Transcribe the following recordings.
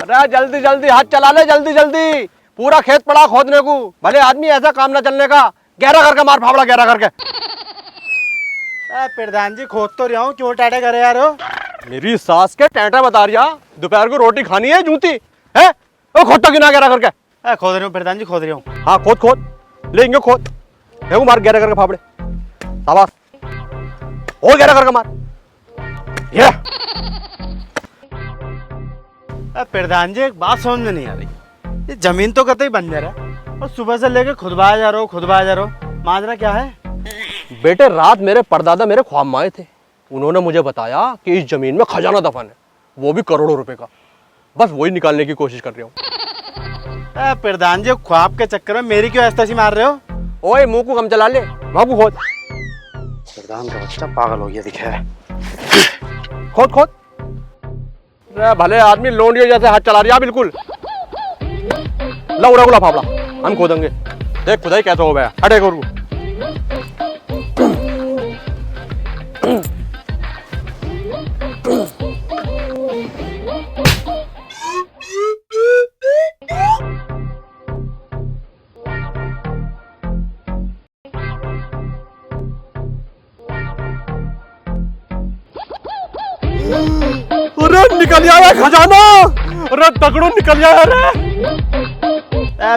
अरे जल्दी जल्दी हाथ चला ले, जल्दी जल्दी। पूरा खेत पड़ा खोदने को, भले आदमी ऐसा काम ना चलने का। गहरा करके मार फावड़ा, गहरा करके। प्रधान जी खोद तो रहा हूँ, क्यों टाटे करे यार हो? मेरी सास के टेंटा बता रही, दोपहर को रोटी खानी है जूती है। ओ खोद तो गिना गहरा करके। खोद रही हूँ प्रधान जी, खोद रही हूँ। हाँ खोद खोद, लेंगे खोद। देखो मार गहरा करके फावड़े, शाबाश। और गहरा करके मार। ये प्रधान जी एक बात समझ में नहीं आ रही, ये जमीन तो कतई बंजर है और सुबह से लेके खुदवाया जा रहा हो, खुदवाया जा रहा हो। माजरा क्या है? बेटे रात मेरे परदादा मेरे ख्वाब में आए थे। उन्होंने मुझे बताया कि इस जमीन में खजाना दफन है, वो भी करोड़ों रुपए का। बस वही निकालने की कोशिश कर रही हूँ। प्रधान जी ख्वाब के चक्कर में मेरी क्यों ऐसी मार रहे हो? ओए मुंह को कम चला ले, बाबू खोद। प्रधान का बच्चा पागल हो गया दिखा है। खोद खोद। भले आदमी लोंडियो जैसे हाथ चला रही बिल्कुल। लौड़ा गुला फावड़ा हम खोदेंगे, देख खुदाई कैसे हो गया। हटे गुरु। अरे निकल आया खजाना, अरे तगड़ो निकल आया रे।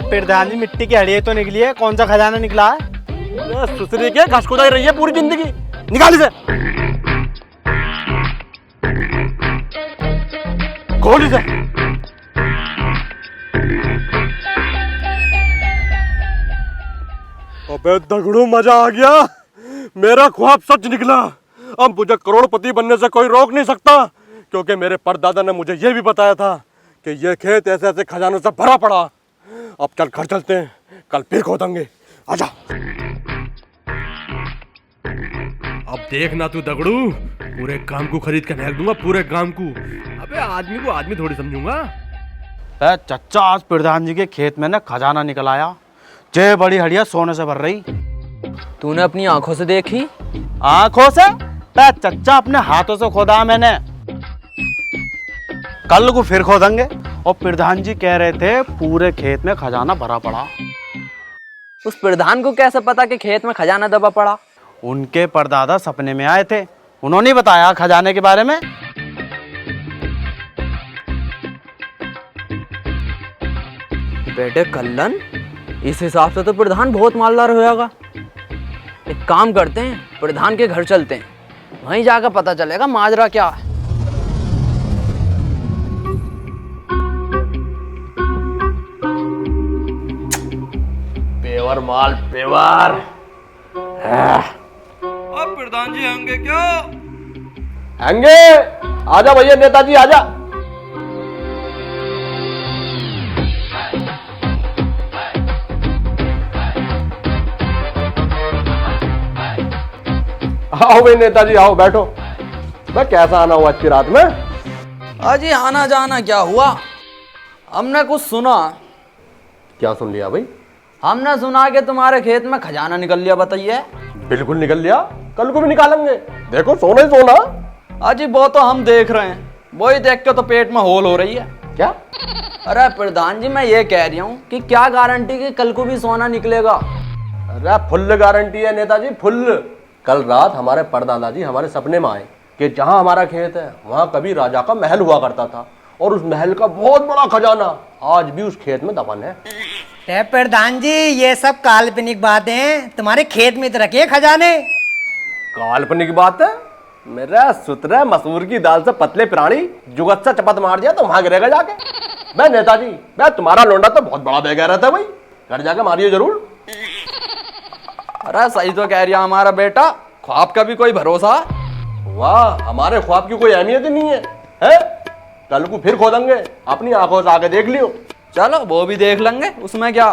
प्रधान जी मिट्टी की हड़ियाँ तो निकली है, कौन सा खजाना निकला है? सुसरी के घास खुदाई रही है पूरी जिंदगी। निकाल इसे, खोल इसे। अबे तगड़ो मजा आ गया, मेरा ख्वाब सच निकला। अब मुझे करोड़पति बनने से कोई रोक नहीं सकता, क्योंकि मेरे परदादा ने मुझे यह भी बताया था कि यह खेत ऐसे ऐसे खजानों से भरा पड़ा। अब चल घर चलते हैं, कल फिर खोदेंगे। आजा। अब देखना तू दगड़ू, पूरे गांव को खरीद के फेंक दूंगा, पूरे गांव को। अबे आदमी को आदमी थोड़ी समझूंगा। चच्चा आज प्रधान जी के खेत में ना खजाना निकल आया, जे बड़ी हड़िया सोने से भर रही। तूने अपनी आंखों से देखी? आंखों से? चच्चा अपने हाथों से खोदा मैंने। कल को फिर खोदेंगे। और प्रधान जी कह रहे थे पूरे खेत में खजाना भरा पड़ा। उस प्रधान को कैसे पता कि खेत में खजाना दबा पड़ा? उनके परदादा सपने में आए थे, उन्होंने बताया खजाने के बारे में। बेटे कल्लन, इस हिसाब से तो प्रधान बहुत मालदार होगा। एक काम करते हैं, प्रधान के घर चलते हैं, वहीं जाकर पता चलेगा माजरा क्या है। पेवर माल पेवर। अब प्रधान जी होंगे क्या? हैंगे, आजा भैया नेताजी आजा। आओ भाई नेताजी आओ, बैठो। मैं कैसा आना हुआ आज की रात में? अजी आना जाना क्या हुआ, हमने कुछ सुना। क्या सुन लिया भाई? हमने सुना कि तुम्हारे खेत में खजाना निकल लिया। बताइए। बिल्कुल निकल लिया, कल को भी निकालेंगे। देखो सोना ही सोना। अजी वो तो हम देख रहे हैं, वही देख के तो पेट में होल हो रही है। क्या? अरे प्रधान जी मैं ये कह रही हूँ कि क्या गारंटी कि कल को भी सोना निकलेगा? अरे फुल गारंटी है नेताजी, फुल। कल रात हमारे परदादा जी हमारे सपने में आए कि जहाँ हमारा खेत है वहाँ कभी राजा का महल हुआ करता था, और उस महल का बहुत बड़ा खजाना आज भी उस खेत में दफन है। प्रधान जी ये सब काल्पनिक बातें हैं, तुम्हारे खेत में तो रखे खजाने। काल्पनिक बात है? मेरा सुतरा मसूर की दाल से पतले प्राणी जुगत से चपत मार दिया तो वहां गिरेगा जाके। मैं नेताजी, मैं तुम्हारा लोंडा तो बहुत बड़ा बेगा रहता है भाई, घर जाके मारियो जरूर। अरे सही तो कह रिया हमारा बेटा, ख्वाब का भी कोई भरोसा? वाह, हमारे ख्वाब की कोई अहमियत ही नहीं है, है? कल को फिर खोदेंगे, अपनी आंखों से आके देख लियो। चलो वो भी देख लेंगे, उसमें क्या।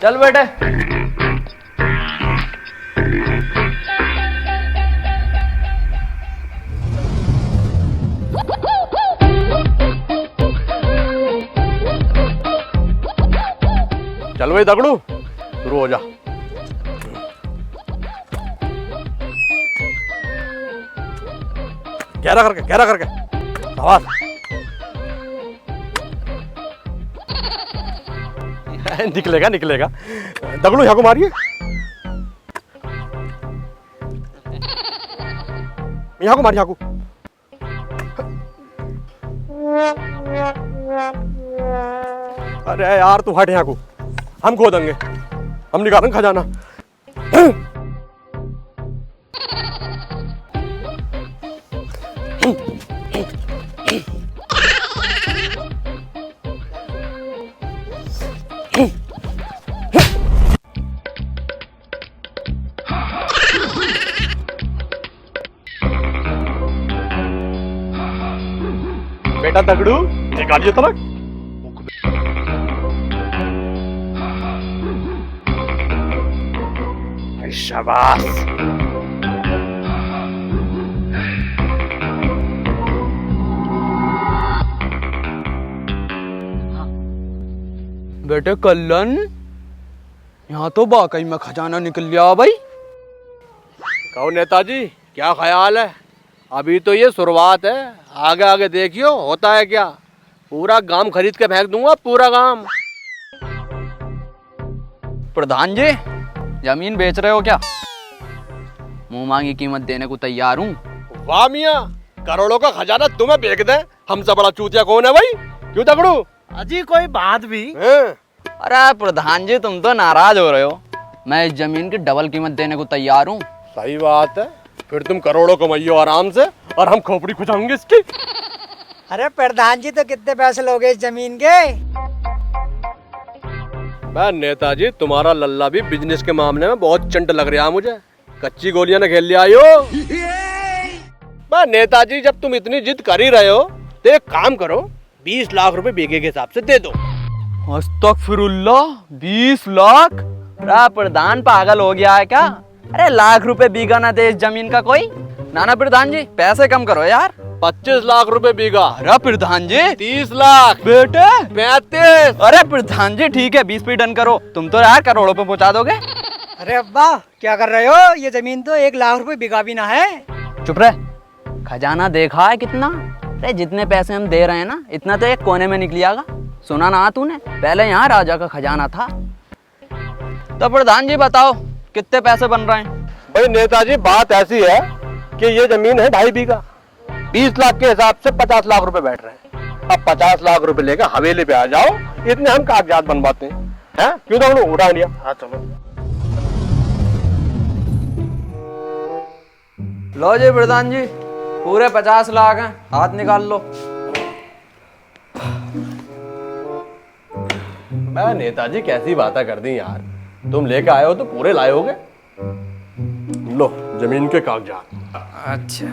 चल बेटे। चल भाई दगड़ू, शुरू हो जा। गहरा करके, गहरा करके। शाबाश। निकलेगा निकलेगा। दगड़ू यहाँ को मारिए, यहाँ को मारिए, यहाँ को। अरे यार तू हट यहाँ को, हम खो देंगे, हम निकालेंगे खजाना। बेटा दगड़ू निकालिए तलक। शाबाश। बेटे कल्लन, यहाँ तो वाकई में खजाना निकल गया भाई। कहो नेताजी, क्या ख्याल है? अभी तो ये शुरुआत है, आगे आगे देखियो होता है क्या। पूरा गांव खरीद के फेंक दूंगा, पूरा गांव। प्रधान जी, जमीन बेच रहे हो क्या? मुंह मांगी कीमत देने को तैयार हूँ। वाह मियाँ, करोड़ों का खजाना तुम्हें बेच दे, हमसे बड़ा चूतिया कौन है भाई? क्यों दगड़ू? अजी कोई बात भी? अरे प्रधान जी, तुम तो नाराज हो रहे हो। मैं इस जमीन की डबल कीमत देने को तैयार हूँ। सही बात है, फिर तुम करोड़ों कमाइयो आराम से और हम खोपड़ी खुजाएंगे इसकी। अरे प्रधान जी तो कितने पैसे लोगे इस जमीन के? नेताजी, तुम्हारा लल्ला भी बिजनेस के मामले में बहुत चंट लग रहा है मुझे। कच्ची गोलियां न खेल लिया आयो। नेताजी, जब तुम इतनी जिद कर ही रहे हो तो एक काम करो, 20 लाख रुपए बीघे के हिसाब से दे दो। अस्तगफिरुल्लाह, 20 लाख? अरे प्रधान पागल हो गया है क्या? अरे लाख रुपए बीघा ना दे इस जमीन का कोई? ना प्रधान जी, पैसे कम करो यार। 25 लाख रुपए बीघा। अरे प्रधान जी, 30 लाख। बेटे 35। अरे प्रधान जी ठीक है, 20 पे डन करो। तुम तो यार करोड़ों पे पहुंचा दोगे। अरे अब्बा क्या कर रहे हो? ये जमीन तो 1 लाख रुपए बिका भी ना है। चुप रहे। खजाना देखा है कितना? अरे जितने पैसे हम दे रहे हैं ना, इतना तो एक कोने में निकलियागा। सुना ना तूने, पहले यहाँ राजा का खजाना था। तो प्रधान जी बताओ, कितने पैसे बन रहे हैं? भाई नेताजी, बात ऐसी है कि ये जमीन है 2.5 बीघा, 20 लाख के हिसाब से 50 लाख रुपए बैठ रहे हैं। अब 50 लाख रुपए लेकर हवेली पे आ जाओ, इतने हम कागजात बनवाते हैं। हैं? क्यों दगड़ू, उठा लिया। हाँ चलो। लो जी प्रधान जी, पूरे 50 लाख हैं, हाथ निकाल लो। नेताजी कैसी बातें कर दी यार, तुम लेके आए हो तो पूरे लाए होगे। लो जमीन के कागजात। अच्छा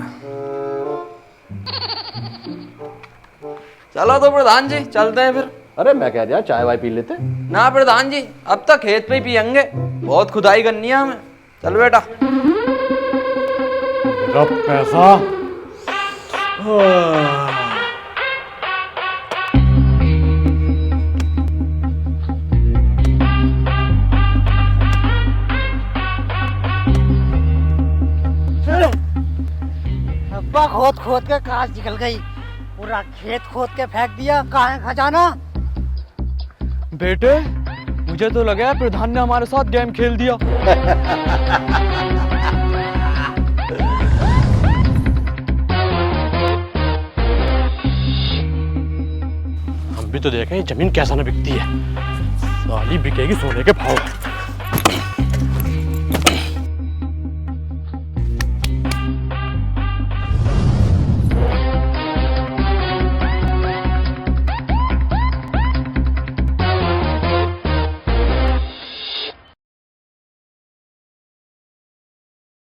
चलो तो प्रधान जी चलते हैं फिर। अरे मैं कह दिया चाय वाय पी लेते। ना प्रधान जी, अब तक खेत पे ही पियेंगे, बहुत खुदाई करनी है हमें। चल बेटा। मेरा पैसा। अब्बा खोद खोद के कांच निकल गई, पूरा खेत खोद के फेंक दिया। कहाँ है खजाना? बेटे मुझे तो लगा प्रधान ने हमारे साथ गेम खेल दिया। हम भी तो देखें जमीन कैसा ना बिकती है, साली बिकेगी सोने के भाव।